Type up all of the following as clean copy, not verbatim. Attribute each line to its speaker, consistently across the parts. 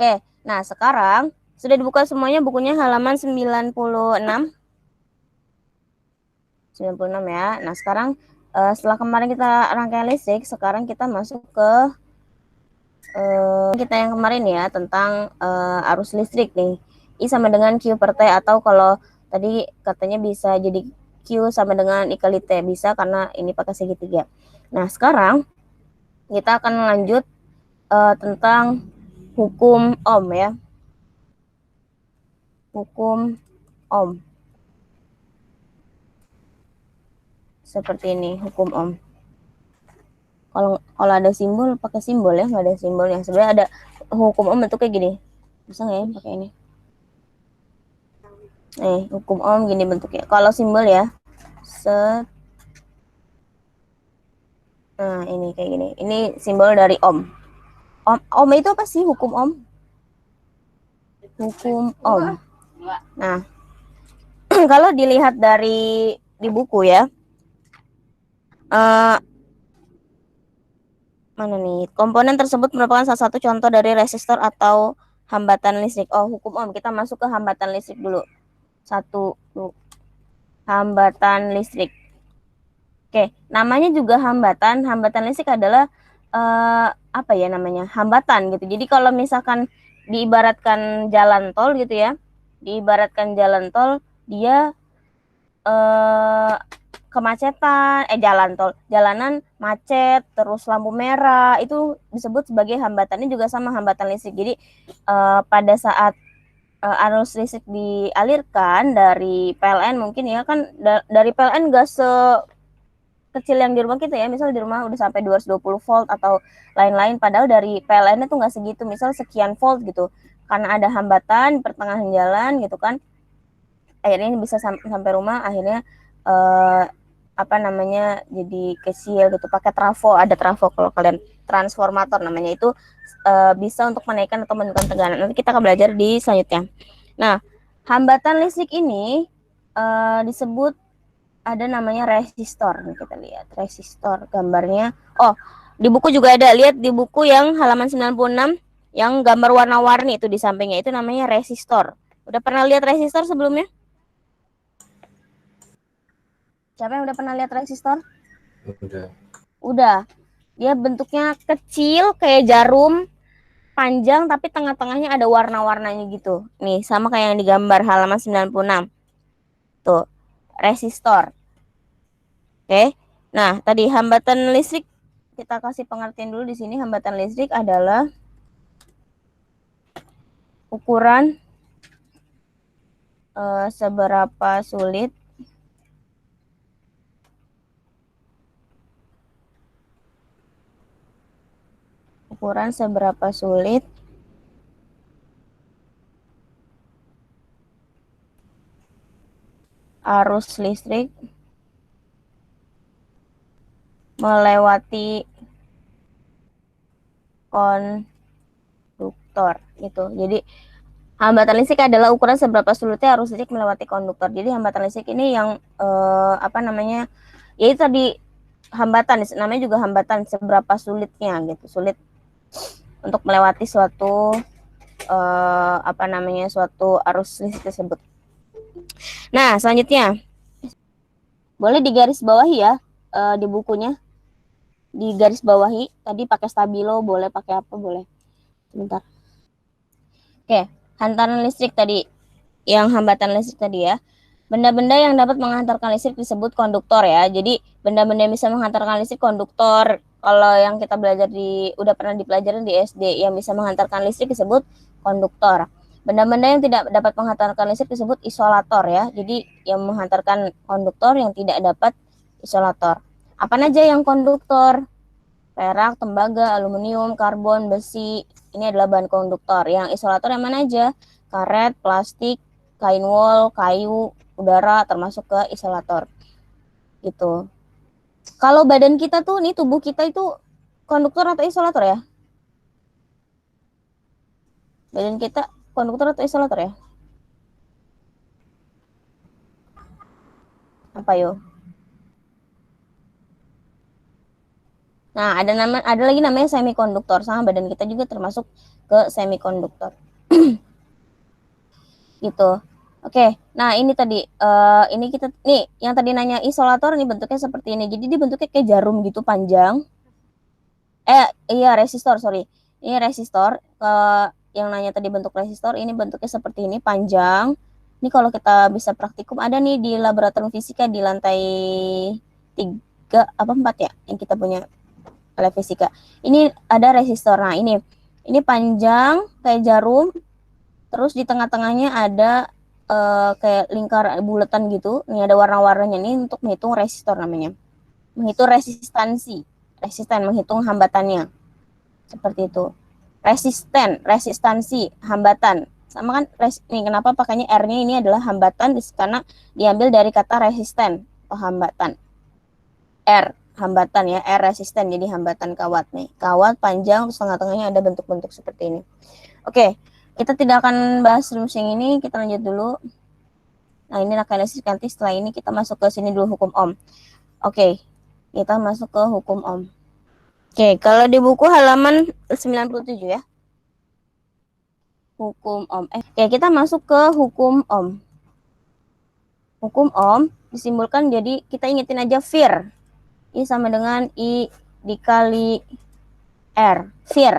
Speaker 1: Oke, nah sekarang sudah dibuka semuanya bukunya halaman 96. 96 ya. Nah sekarang setelah kemarin kita rangkaian listrik, sekarang kita masuk ke kita yang kemarin ya tentang arus listrik nih. I sama dengan Q per T, atau kalau tadi katanya bisa jadi Q sama dengan I kali T, bisa karena ini pakai segitiga. Nah sekarang kita akan lanjut tentang hukum Ohm ya. Hukum Ohm. Seperti ini hukum Ohm. Kalau ada simbol pakai simbol ya, nggak ada simbol yang sebenarnya ada hukum Ohm bentuknya gini. Bisa nggak ya pakai ini? Hukum Ohm gini bentuknya. Kalau simbol ya, set. Nah, ini kayak gini. Ini simbol dari Ohm. Ohm itu apa sih hukum Ohm? Hukum Ohm. Nah, kalau dilihat dari di buku ya, mana nih? Komponen tersebut merupakan salah satu contoh dari resistor atau hambatan listrik. Oh, hukum Ohm. Kita masuk ke hambatan listrik dulu. Satu, hambatan listrik. Oke, namanya juga hambatan. Hambatan listrik adalah apa ya namanya? Hambatan gitu. Jadi kalau misalkan diibaratkan jalan tol gitu ya, diibaratkan jalan tol, dia kemacetan, jalan tol, jalanan macet, terus lampu merah, itu disebut sebagai hambatan. Ini juga sama hambatan listrik. Jadi pada saat arus listrik dialirkan dari PLN mungkin ya kan, dari PLN nggak sekecil yang di rumah kita ya, misal di rumah udah sampai 220 volt atau lain-lain, padahal dari PLN itu nggak segitu, misal sekian volt gitu, karena ada hambatan pertengahan jalan gitu kan, akhirnya bisa sampai rumah, akhirnya apa namanya, jadi kecil gitu, pakai trafo, ada trafo kalau kalian, transformator namanya itu, bisa untuk menaikkan atau menurunkan tegangan. Nanti kita akan belajar di selanjutnya. Nah, hambatan listrik ini disebut, ada namanya resistor. Nih kita lihat resistor gambarnya. Oh, di buku juga ada, lihat di buku yang halaman 96 yang gambar warna-warni itu di sampingnya, itu namanya resistor. Udah pernah lihat resistor sebelumnya? Siapa yang udah pernah lihat resistor? Udah. Dia bentuknya kecil kayak jarum, panjang tapi tengah-tengahnya ada warna-warnanya gitu. Nih, sama kayak yang digambar halaman 96. Tuh, resistor. Oke. Nah, tadi hambatan listrik kita kasih pengertian dulu di sini. Hambatan listrik adalah ukuran seberapa sulit arus listrik melewati konduktor gitu. Jadi hambatan listrik adalah ukuran seberapa sulitnya arus listrik melewati konduktor. Jadi hambatan listrik ini yang apa namanya? Yaitu tadi hambatan, namanya juga hambatan, seberapa sulitnya gitu. Sulit untuk melewati suatu apa namanya? Suatu arus listrik tersebut. Nah, selanjutnya boleh digaris bawahi ya di bukunya. Digaris bawahi, tadi pakai stabilo, boleh pakai apa boleh. Sebentar. Oke, hantaran listrik tadi, yang hambatan listrik tadi ya. Benda-benda yang dapat menghantarkan listrik disebut konduktor ya. Jadi benda-benda yang bisa menghantarkan listrik konduktor. Kalau yang kita belajar udah pernah dipelajari di SD, yang bisa menghantarkan listrik disebut konduktor. Benda-benda yang tidak dapat menghantarkan listrik disebut isolator ya. Jadi yang menghantarkan konduktor, yang tidak dapat isolator. Apa aja yang konduktor? Perak, tembaga, aluminium, karbon, besi. Ini adalah bahan konduktor. Yang isolator yang mana aja? Karet, plastik, kain wol, kayu, udara, termasuk ke isolator. Gitu. Kalau badan kita tuh, nih tubuh kita itu konduktor atau isolator ya? Badan kita konduktor atau isolator ya? Apa yo? Nah, ada lagi namanya semikonduktor. Sama badan kita juga termasuk ke semikonduktor. Gitu. Oke. Nah, ini tadi ini kita nih yang tadi nanya isolator nih bentuknya seperti ini. Jadi dia bentuknya kayak jarum gitu panjang. Iya resistor, sorry. Ini resistor. Yang nanya tadi bentuk resistor, ini bentuknya seperti ini panjang. Ini kalau kita bisa praktikum ada nih di laboratorium fisika di lantai 3 apa 4 ya yang kita punya lab fisika. Ini ada resistor. Nah, ini panjang kayak jarum, terus di tengah-tengahnya ada kayak lingkar bulatan gitu. Ini ada warna-warnanya nih untuk menghitung resistor namanya. Menghitung resisten menghitung hambatannya. Seperti itu. Resistansi, hambatan. Sama kan nih kenapa pakainya R-nya ini adalah hambatan karena diambil dari kata resisten atau hambatan. R hambatan ya, R resisten jadi hambatan kawat nih. Kawat panjang terus tengah-tengahnya ada bentuk-bentuk seperti ini. Oke, kita tidak akan bahas rumus yang ini, kita lanjut dulu. Nah, ini rangkaian listrik nanti setelah ini kita masuk ke sini dulu hukum Ohm. Oke, kita masuk ke hukum Ohm. Oke, kalau di buku halaman 97 ya. Hukum Ohm. Oke, kita masuk ke hukum Ohm. Hukum Ohm disimbolkan jadi kita ingetin aja VIR. I sama dengan I dikali R. VIR.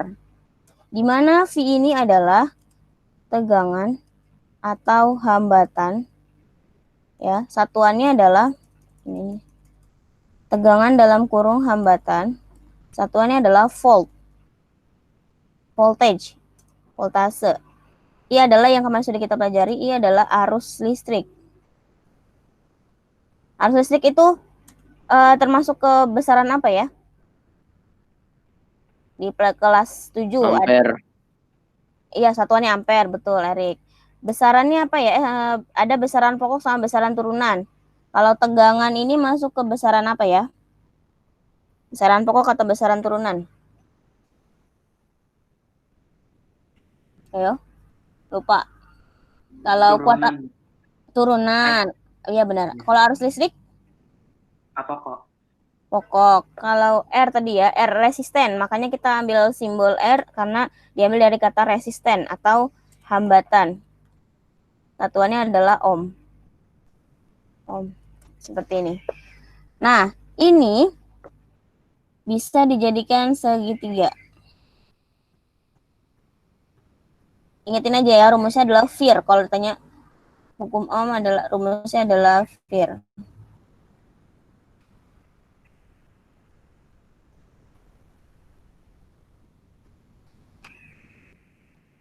Speaker 1: Di mana V ini adalah tegangan atau hambatan. Ya, satuannya adalah ini. Tegangan dalam kurung hambatan. Satuannya adalah volt. Voltage. Voltase. I adalah yang kemarin sudah kita pelajari, I adalah arus listrik. Arus listrik itu termasuk ke besaran apa ya? Di kelas 7
Speaker 2: ampere.
Speaker 1: Iya, satuannya ampere, betul, Erik. Besarannya apa ya? Ada besaran pokok sama besaran turunan. Kalau tegangan ini masuk ke besaran apa ya? Besaran pokok atau besaran turunan? Ayo, lupa. Kalau kuat turunan. Iya benar. Kalau arus listrik?
Speaker 2: Apa kok?
Speaker 1: Pokok. Kalau R tadi ya, R resisten. Makanya kita ambil simbol R karena diambil dari kata resisten atau hambatan. Satuannya adalah ohm. Ohm. Seperti ini. Nah, ini bisa dijadikan segitiga. Ingetin aja ya, rumusnya adalah VIR. Kalau ditanya hukum Ohm adalah rumusnya adalah VIR.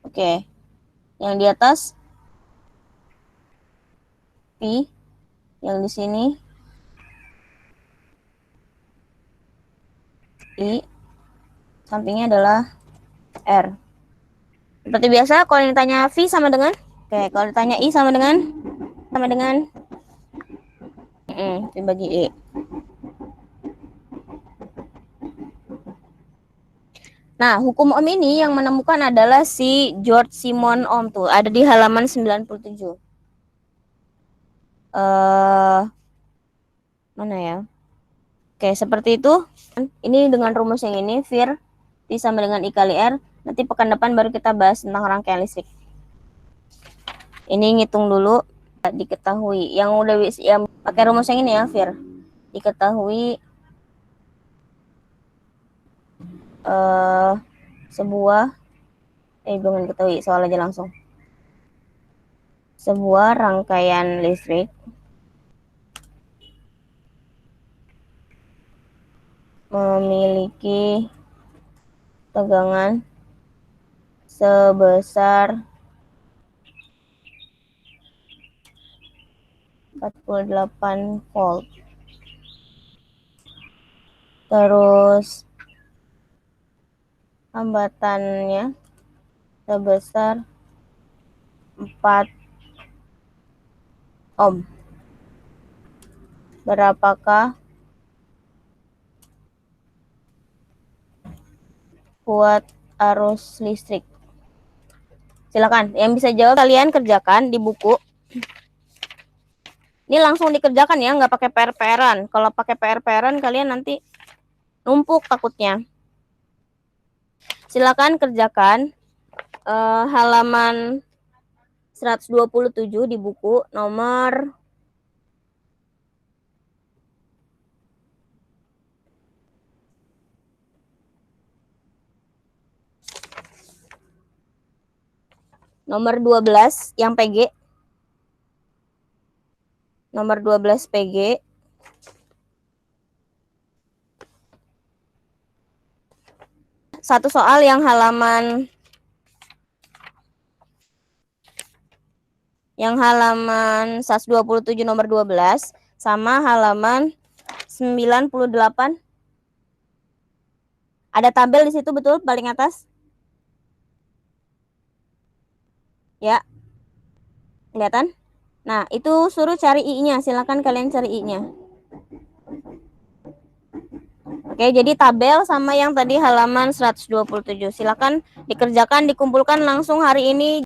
Speaker 1: Oke. Yang di atas P, yang di sini I, sampingnya adalah R. Seperti biasa, kalau ditanya V sama dengan, oke, kalau ditanya I sama dengan dibagi E. Nah, hukum Ohm ini yang menemukan adalah si George Simon Ohm tuh, ada di halaman 97. Mana ya? Oke, seperti itu. Ini dengan rumus yang ini, VIR sama dengan I kali R. Nanti pekan depan baru kita bahas tentang rangkaian listrik. Ini ngitung dulu, diketahui. Yang udah yang pakai rumus yang ini ya, VIR. Diketahui sebuah belum diketahui, soal aja langsung. Sebuah rangkaian listrik memiliki tegangan sebesar 48 volt. Terus hambatannya sebesar 4 ohm. Berapakah kuat arus listrik? Silakan, yang bisa jawab kalian kerjakan di buku. Ini langsung dikerjakan ya, nggak pakai PR-PRan. Kalau pakai PR-PRan kalian nanti numpuk takutnya. Silakan kerjakan halaman 127 di buku nomor 12 yang PG. Nomor 12 PG. Satu soal yang halaman 127 nomor 12 sama halaman 98. Ada tabel di situ, betul, paling atas? Ya. Kelihatan? Nah, itu suruh cari I-nya. Silakan kalian cari I-nya. Oke, jadi tabel sama yang tadi halaman 127. Silakan dikerjakan, dikumpulkan langsung hari ini.